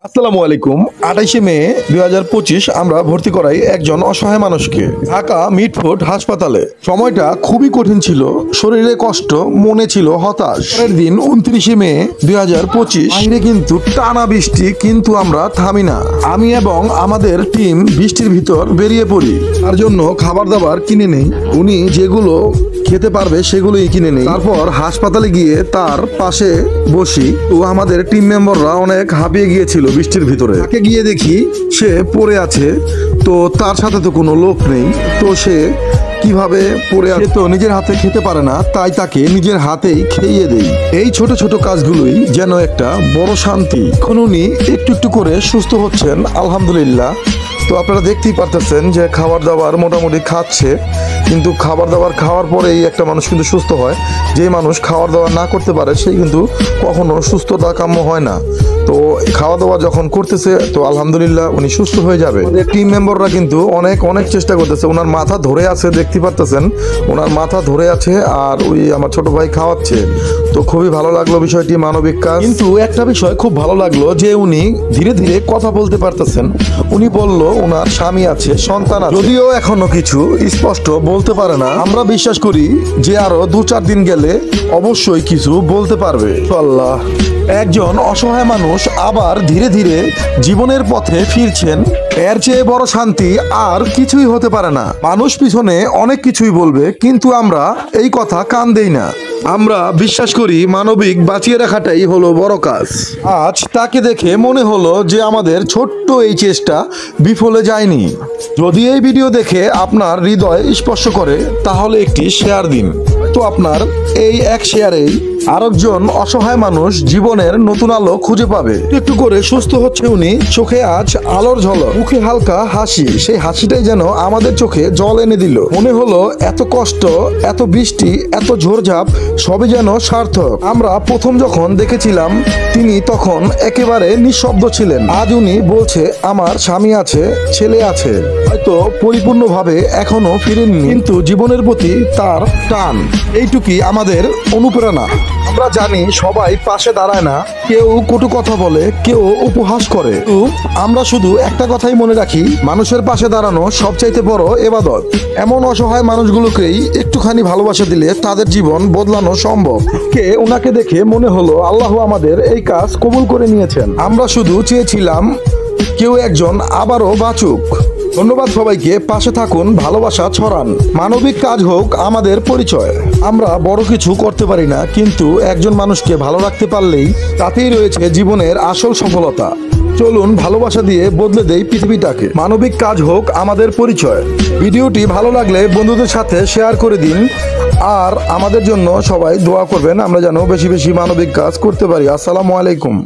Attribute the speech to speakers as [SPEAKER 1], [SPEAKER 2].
[SPEAKER 1] আসসালামু আলাইকুম। 28শে মে 2025 আমরা ভর্তি করাই একজন অসহায় মানুষকে ঢাকা মিটফোর্ড হাসপাতালে। সময়টা খুবই কঠিন ছিল, শরীরে কষ্ট, মনে ছিল হতাশ। পরের দিন 29শে মে 2025 বাইরে কিন্তু টানা বৃষ্টি, কিন্তু আমরা থামি না। আমি এবং আমাদের টিম বৃষ্টির ভিতর বেরিয়ে পড়ি। তার জন্য খাবার দাবার কিনে নেই, উনি যেগুলো খেতে পারবে সেগুলোই কিনে নেই। তারপর হাসপাতালে গিয়ে তার পাশে বসি। তো আমাদের টিম মেম্বাররা অনেক হাঁপিয়ে গিয়েছিল বৃষ্টির ভিতরে। তাকে গিয়ে দেখি সে পড়ে আছে, তো তার সাথে তো কোনো লোক নেই। তো সে কিভাবে পড়ে আছে, তো নিজের হাতে খেতে পারে না, তাই তাকে নিজের হাতেই খেয়ে দেই। এই ছোট ছোট কাজগুলোই যেন একটা বড় শান্তি। এখন উনি একটু একটু করে সুস্থ হচ্ছেন, আলহামদুলিল্লাহ। তো আপনারা দেখতেই পারতেছেন যে খাবার দাবার মোটামুটি খাচ্ছে, কিন্তু খাবার দাবার খাওয়ার পরেই একটা মানুষ কিন্তু সুস্থ হয়। যে মানুষ খাবার দাবার না করতে পারে সে কিন্তু কখনো সুস্থতা কাম্য হয় না। তো খাওয়া দাওয়া যখন করতেছে, তো আলহামদুলিল্লাহ উনি সুস্থ হয়ে যাবে। টিম মেম্বাররা কিন্তু অনেক চেষ্টা করতেছে। ওনার মাথা ধরে আছে, দেখতে পারতেছেন ওনার মাথা ধরে আছে, আর ওই আমার ছোট ভাই খাওয়াচ্ছে। তো খুবই ভালো লাগলো বিষয়টি, মানবিক কাজ। কিন্তু একটা বিষয় খুব ভালো লাগলো যে উনি ধীরে ধীরে কথা বলতে পারতেছেন। উনি বলল ওনার স্বামী আছে, সন্তান আছে, যদিও এখনো কিছু স্পষ্ট বলতে পারে না। আমরা বিশ্বাস করি যে আরো 2-4 দিন গেলে অবশ্যই কিছু বলতে পারবে। আল্লাহ, একজন অসহায় মানুষ আবার ধীরে ধীরে জীবনের পথে ফিরছেন। এর চেয়ে বড় শান্তি আর কিছুই হতে পারে না। মানুষ পিছনে অনেক কিছুই বলবে, কিন্তু আমরা এই কথা কান দেই না। আমরা বিশ্বাস করি মানবিক বাঁচিয়ে রাখাটাই হলো বড় কাজ। আজ তাকে দেখে মনে হলো যে আমাদের ছোট্ট এই চেষ্টা বিফলে যায়নি। যদি এই ভিডিও দেখে আপনার হৃদয় স্পর্শ করে, তাহলে একটি শেয়ার দিন। তো আপনার এই এক শেয়ারেই আরেকজন অসহায় মানুষ জীবনের নতুন আলো খুঁজে পাবে। একটু করে সুস্থ হচ্ছে উনি, চোখে আজ আলোর ঝলক, মুখে হালকা হাসি। সেই হাসিটাই যেন আমাদের চোখে জল এনে দিল। মনে হলো এত কষ্ট, এত বৃষ্টি, এত ঝড়ঝাপ সবই যেন সার্থক। আমরা প্রথম যখন দেখেছিলাম তিনি তখন একেবারে নিঃশব্দ ছিলেন। আজ উনি বলছে আমার স্বামী আছে, ছেলে আছে, হয়তো পরিপূর্ণভাবে এখনো ফিরেননি, কিন্তু জীবনের প্রতি তার টান, এইটুকুই আমাদের অনুপ্রেরণা। আমরা জানি সবাই পাশে দাঁড়ায় না, কেউ কটু কথা বলে, কেউ উপহাস করে, কিন্তু আমরা শুধু একটা কথাই মনে রাখি, মানুষের পাশে দাঁড়ানো সবচাইতে বড় ইবাদত। এমন অসহায় মানুষগুলোকেই একটুখানি ভালোবাসা দিলে তাদের জীবন বদলানো সম্ভব। ওনাকে দেখে মনে হলো আল্লাহ আমাদের এই কাজ কবুল করে নিয়েছেন। আমরা শুধু চেয়েছিলাম কেউ একজন আবারও বাঁচুক। ধন্যবাদ সবাইকে। পাশে থাকুন, ভালোবাসা ছড়ান। মানবিক কাজ হোক আমাদের পরিচয়। আমরা বড় কিছু করতে পারি না, কিন্তু একজন মানুষকে ভালো রাখতে পারলেই তাতেই রয়েছে জীবনের আসল সফলতা। চলুন ভালোবাসা দিয়ে বদলে দেই পৃথিবীটাকে। মানবিক কাজ হোক আমাদের পরিচয়। ভিডিওটি ভালো লাগলে বন্ধুদের সাথে শেয়ার করে দিন, আর আমাদের জন্য সবাই দোয়া করবেন, আমরা যেন বেশি বেশি মানবিক কাজ করতে পারি। আসসালামু আলাইকুম।